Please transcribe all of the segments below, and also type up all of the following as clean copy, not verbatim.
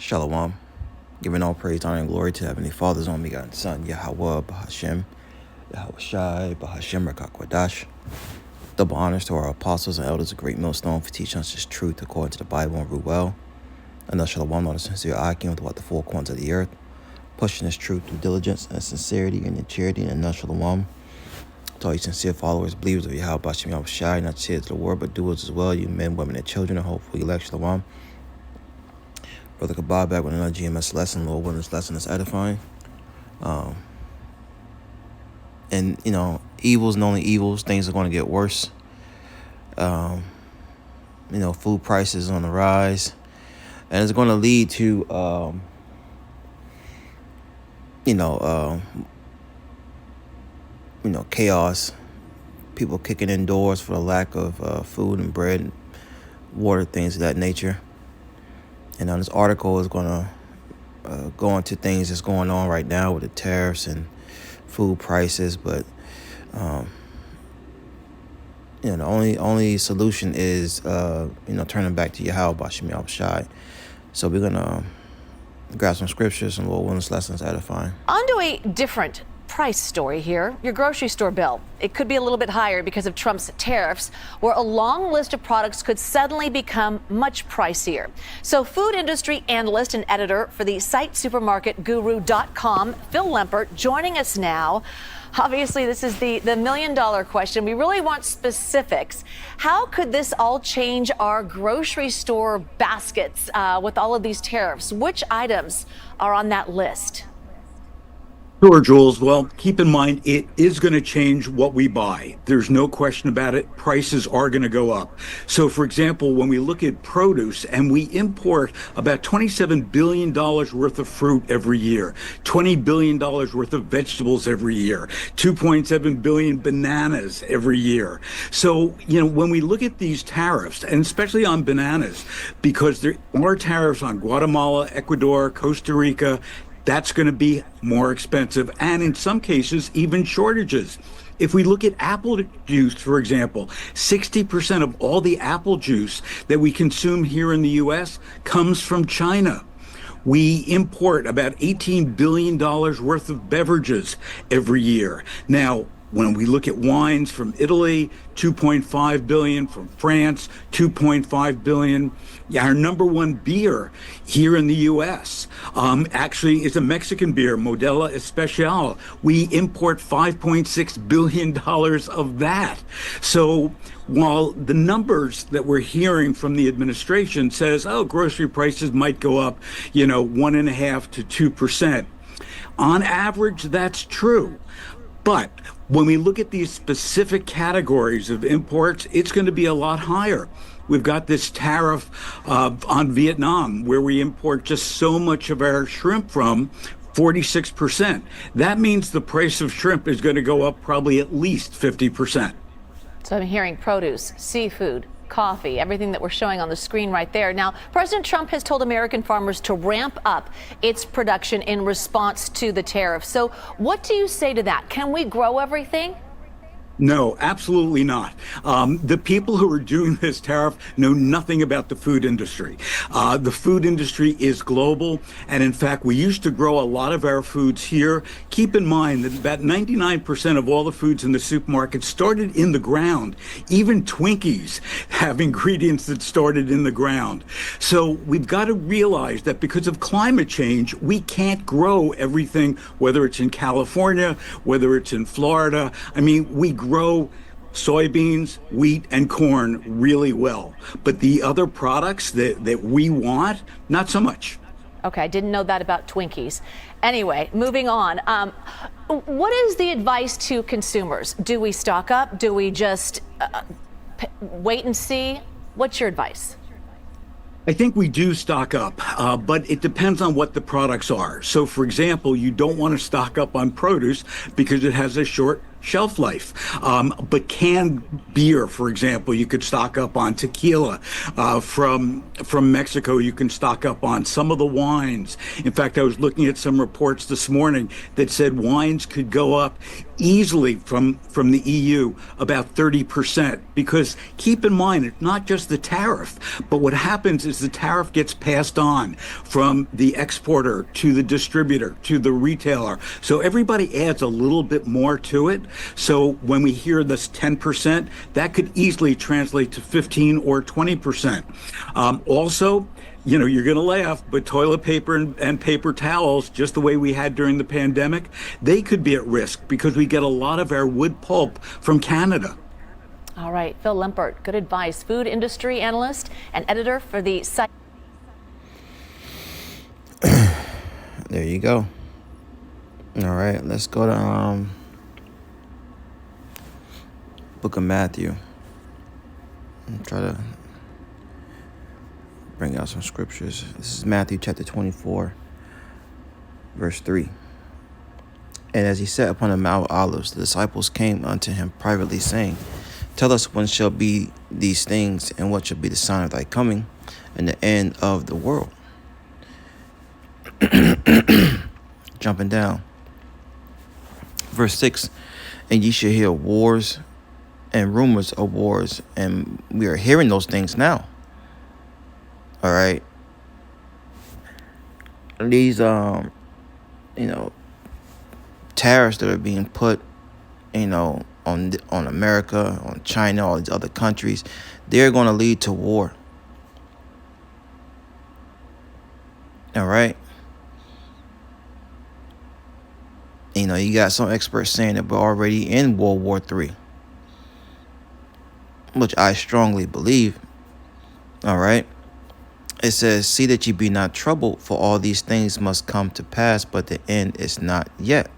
Shalom. Giving all praise, honor, and glory to Heavenly Father's only begotten Son, Yahweh, Bahashem, Yahweh Shai, Bahashem, Rakakwadash. Double honors to our apostles and elders of Great Millstone for teaching us this truth according to the Bible and rule well. And thus shalom, not a sincere akin throughout the four corners of the earth, pushing this truth through diligence and sincerity and in charity, and thus shalom. To all you sincere followers, believers of Yahweh, Bahashem, Yahweh Shai, not to the word, but doers as well, you men, women, and children, and hopefully elect shalom. Brother Kabah back with another GMS lesson. Lord willing, this lesson is edifying. And, evils and only evils. Things are going to get worse. Food prices on the rise. And it's going to lead to, chaos. People kicking indoors for the lack of food and bread and water, things of that nature. And this article is going to go into things that's going on right now with the tariffs and food prices. But, the only solution is, turning back to Yahweh, Bahashem, Yahweh Shai. So we're going to grab some scriptures and Lord willing, this lesson is edifying. On to a different price story here. Your grocery store bill. It could be a little bit higher because of Trump's tariffs, where a long list of products could suddenly become much pricier. So food industry analyst and editor for the site supermarketguru.com, Phil Lempert, joining us now. Obviously, this is the million-dollar question. We really want specifics. How could this all change our grocery store baskets with all of these tariffs? Which items are on that list? Sure, Jules. Well, keep in mind, it is going to change what we buy. There's no question about it. Prices are going to go up. So, for example, when we look at produce, and we import about $27 billion worth of fruit every year, $20 billion worth of vegetables every year, 2.7 billion bananas every year. So, when we look at these tariffs, and especially on bananas, because there are tariffs on Guatemala, Ecuador, Costa Rica, that's going to be more expensive, and in some cases, even shortages. If we look at apple juice, for example, 60% of all the apple juice that we consume here in the U.S. comes from China. We import about $18 billion worth of beverages every year. Now, when we look at wines from Italy, 2.5 billion, from France, 2.5 billion. Our number one beer here in the U.S. Actually is a Mexican beer, Modelo Especial. We import $5.6 billion of that. So while the numbers that we're hearing from the administration says, grocery prices might go up, 1.5% to 2%. On average, that's true. But when we look at these specific categories of imports, it's going to be a lot higher. We've got this tariff on Vietnam, where we import just so much of our shrimp from, 46%. That means the price of shrimp is going to go up probably at least 50%. So I'm hearing produce, seafood, coffee, everything that we're showing on the screen right there. Now, President Trump has told American farmers to ramp up its production in response to the tariffs. So what do you say to that? Can we grow everything? No, absolutely not. The people who are doing this tariff know nothing about the food industry. The food industry is global. And in fact, we used to grow a lot of our foods here. Keep in mind that about 99% of all the foods in the supermarket started in the ground. Even Twinkies have ingredients that started in the ground. So we've got to realize that because of climate change, we can't grow everything, whether it's in California, whether it's in Florida. We grow soybeans, wheat, and corn really well. But the other products that we want, not so much. Okay, I didn't know that about Twinkies. Anyway, moving on. What is the advice to consumers? Do we stock up? Do we just wait and see? What's your advice? I think we do stock up, but it depends on what the products are. So, for example, you don't want to stock up on produce because it has a short shelf life. But canned beer, for example, you could stock up on tequila. From Mexico, you can stock up on some of the wines. In fact, I was looking at some reports this morning that said wines could go up easily from the EU about 30%. Because keep in mind, it's not just the tariff, but what happens is the tariff gets passed on from the exporter to the distributor to the retailer. So everybody adds a little bit more to it. So when we hear this 10%, that could easily translate to 15 or 20%. Also, you're going to laugh, but toilet paper and paper towels, just the way we had during the pandemic, they could be at risk because we get a lot of our wood pulp from Canada. All right, Phil Lempert, good advice. Food industry analyst and editor for the site. There you go. All right, let's go to Book of Matthew. And try to bring out some scriptures. This is Matthew chapter 24, verse 3. And as he sat upon the Mount of Olives, the disciples came unto him privately, saying, Tell us when shall be these things, and what shall be the sign of thy coming, and the end of the world. Jumping down. Verse 6, And ye shall hear wars and rumors of wars, and we are hearing those things now. All right. These tariffs that are being put, on America, on China, all these other countries, they're going to lead to war. All right. You got some experts saying that we're already in World War III, which I strongly believe. All right. It says, See that ye be not troubled, for all these things must come to pass, but the end is not yet.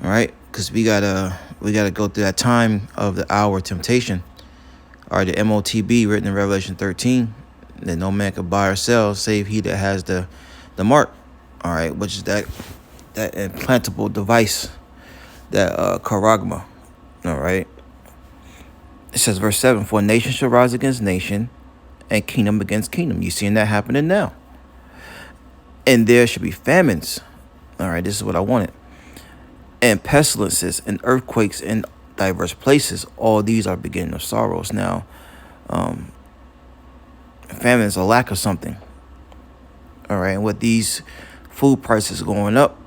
All right, because we gotta go through that time of the hour of temptation. All right, the MOTB written in Revelation 13, that no man can buy or sell save he that has the mark. All right, which is that implantable device, that charagma. All right. It says, verse 7, For nation shall rise against nation, and kingdom against kingdom. You seeing that happening now. And there should be famines. All right, this is what I wanted. And pestilences and earthquakes in diverse places. All these are beginning of sorrows. Now, famine is a lack of something. All right, and with these food prices going up,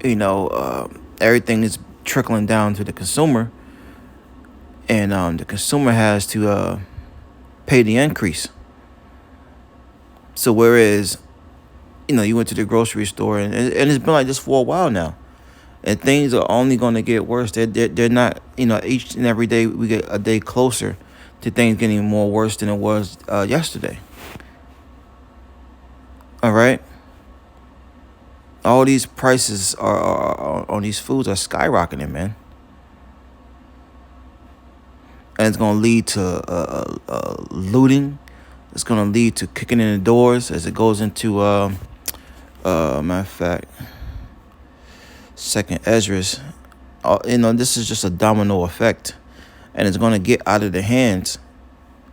everything is trickling down to the consumer. And the consumer has to pay the increase. So whereas, you went to the grocery store and it's been like this for a while now, and things are only going to get worse. They're not, each and every day we get a day closer to things getting more worse than it was yesterday. All right. All these prices are on these foods are skyrocketing, man. And it's going to lead to looting. It's going to lead to kicking in the doors as it goes into, matter of fact, Second Ezra's. This is just a domino effect. And it's going to get out of the hands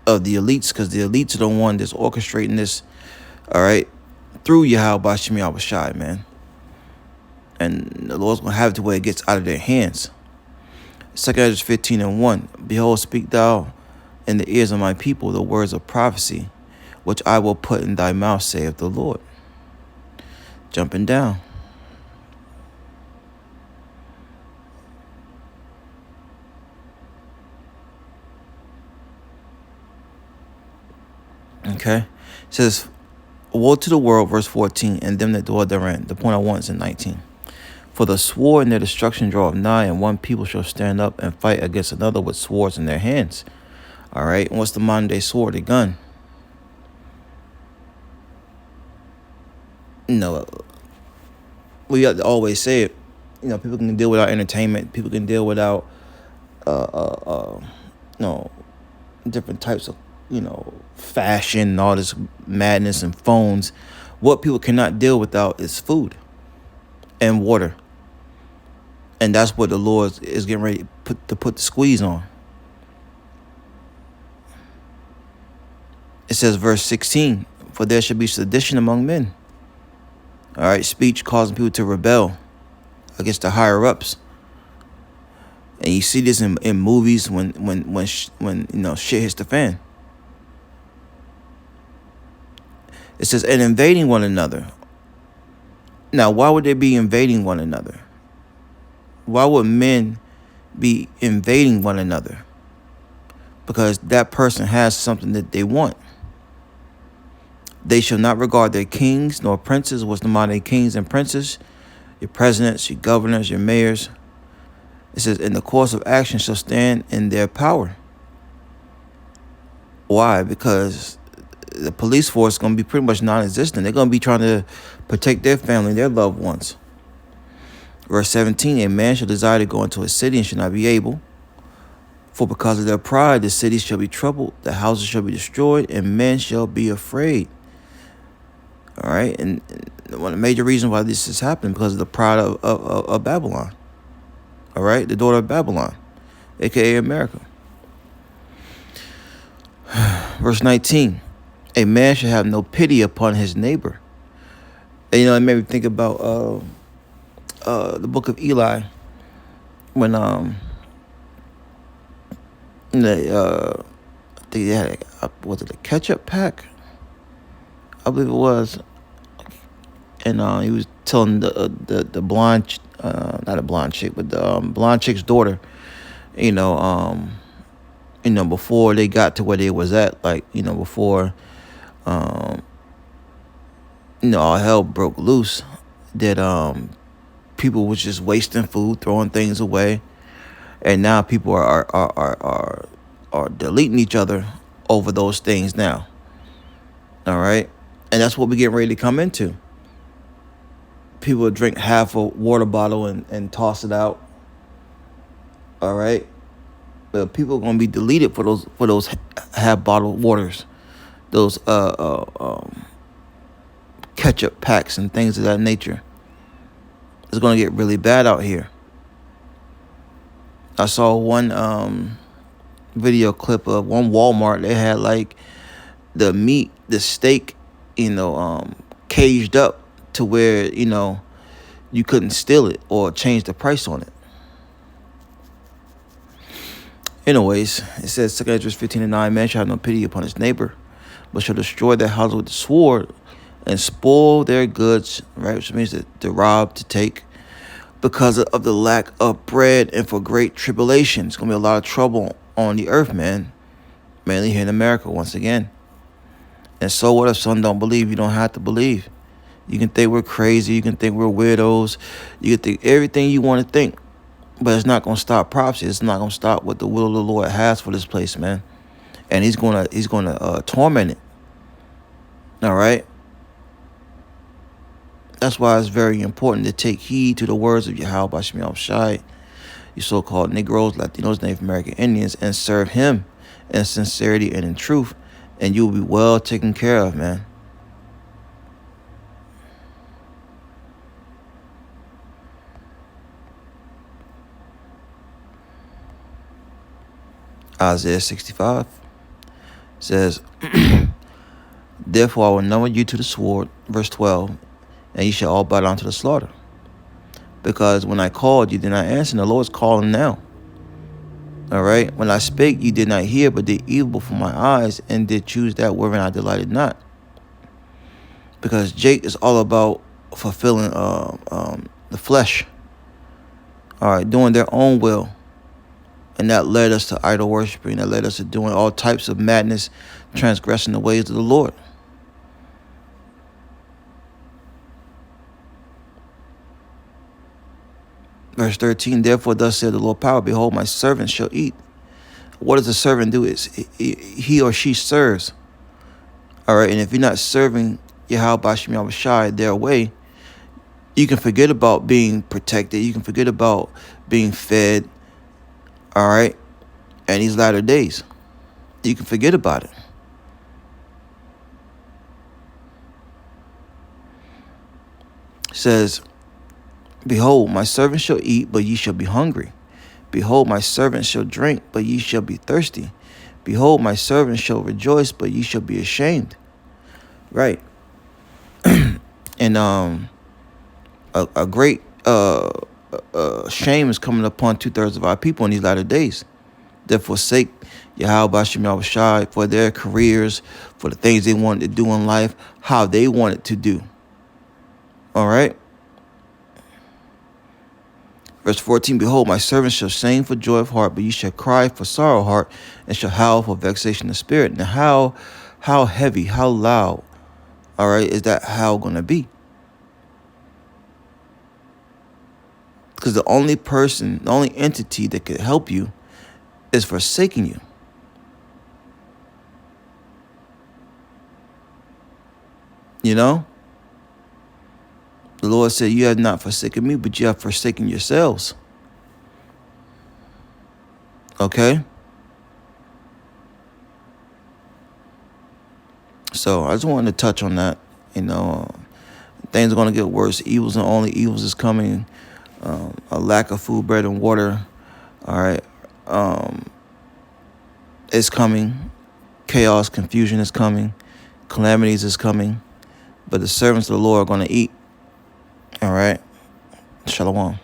of the elites, because the elites are the one that's orchestrating this, all right, through Yahweh Bashim Yahweh Shai, man. And the Lord's going to have it to where it gets out of their hands. 2 Ezra 15:1, Behold, speak thou in the ears of my people the words of prophecy, which I will put in thy mouth, saith the Lord. Jumping down. Okay. It says, Woe to the world, verse 14, and them that dwell therein. The point I want is in 19. For the sword and their destruction draweth nigh, and one people shall stand up and fight against another with swords in their hands. All right. And what's the modern day sword? A gun. We have to always say it. People can deal without entertainment. People can deal without, different types of, fashion and all this madness and phones. What people cannot deal without is food and water. And that's what the Lord is getting ready to put the squeeze on. It says, verse 16, for there shall be sedition among men. All right, speech causing people to rebel against the higher ups. And you see this in movies when shit hits the fan. It says, and invading one another. Now, why would they be invading one another? Why would men be invading one another? Because that person has something that they want. They shall not regard their kings nor princes. What's the modern kings and princes? Your presidents, your governors, your mayors. It says, in the course of action shall stand in their power. Why? Because the police force is going to be pretty much non-existent. They're going to be trying to protect their family, their loved ones. Verse 17, a man shall desire to go into a city and shall not be able. For because of their pride, the cities shall be troubled, the houses shall be destroyed, and men shall be afraid. All right, and one of the major reasons why this is happening because of the pride of Babylon. All right, the daughter of Babylon, aka America. Verse 19, a man shall have no pity upon his neighbor. And, it made me think about the book of Eli, when I think they had was it a ketchup pack? I believe it was, and he was telling the blonde, not a blonde chick, but the blonde chick's daughter, before they got to where they was at, before, all hell broke loose, that people was just wasting food, throwing things away, and now people are deleting each other over those things now. All right. And that's what we're getting ready to come into. People will drink half a water bottle and toss it out. All right. But people are going to be deleted for those half bottled waters, those ketchup packs and things of that nature. It's going to get really bad out here. I saw one video clip of one Walmart. They had the meat, the steak, caged up to where, you couldn't steal it or change the price on it. Anyways, it says, 2 Esdras 15:9, man shall have no pity upon his neighbor, but shall destroy their house with the sword and spoil their goods, right? Which means to rob, to take, because of the lack of bread and for great tribulation. It's going to be a lot of trouble on the earth, man. Mainly here in America, once again. And so what if some don't believe? You don't have to believe. You can think we're crazy. You can think we're weirdos. You can think everything you want to think. But it's not going to stop prophecy. It's not going to stop what the will of the Lord has for this place, man. And he's going to torment it. All right? That's why it's very important to take heed to the words of Yahweh Bashmi Al-Shai, you so-called Negroes, Latinos, Native American Indians, and serve him in sincerity and in truth, and you will be well taken care of, man. Isaiah 65 says, therefore I will number you to the sword, verse 12, and you shall all bow down to the slaughter. Because when I called, you did not answer, and the Lord is calling now. All right? When I spake, you did not hear, but did evil before my eyes, and did choose that wherein I delighted not. Because Jake is all about fulfilling the flesh. All right, doing their own will. And that led us to idol worshiping. That led us to doing all types of madness, transgressing the ways of the Lord. Verse 13, therefore thus said the Lord power, behold, my servant shall eat. What does the servant do? Is he or she serves. All right, and if you're not serving Yahweh Bashim Yahushai their way, you can forget about being protected. You can forget about being fed. All right, and these latter days, you can forget about it. It says, Behold, my servant shall eat, but ye shall be hungry. Behold, my servant shall drink, but ye shall be thirsty. Behold, my servant shall rejoice, but ye shall be ashamed. Right. And a great shame is coming upon 2/3 of our people in these latter days that forsake Yahweh Bashim Yahushai for their careers, for the things they wanted to do in life, how they wanted to do. All right. Verse 14, behold, my servant shall sing for joy of heart, but ye shall cry for sorrow of heart, and shall howl for vexation of spirit. Now how heavy, how loud, all right, is that howl going to be? Because the only person, the only entity that could help you is forsaking you. You know? The Lord said, you have not forsaken me, but you have forsaken yourselves. Okay? So I just wanted to touch on that. You know, things are going to get worse. Evils and only evils is coming. A lack of food, bread, and water. All right. It's coming. Chaos, confusion is coming. Calamities is coming. But the servants of the Lord are going to eat. All right. Shalom.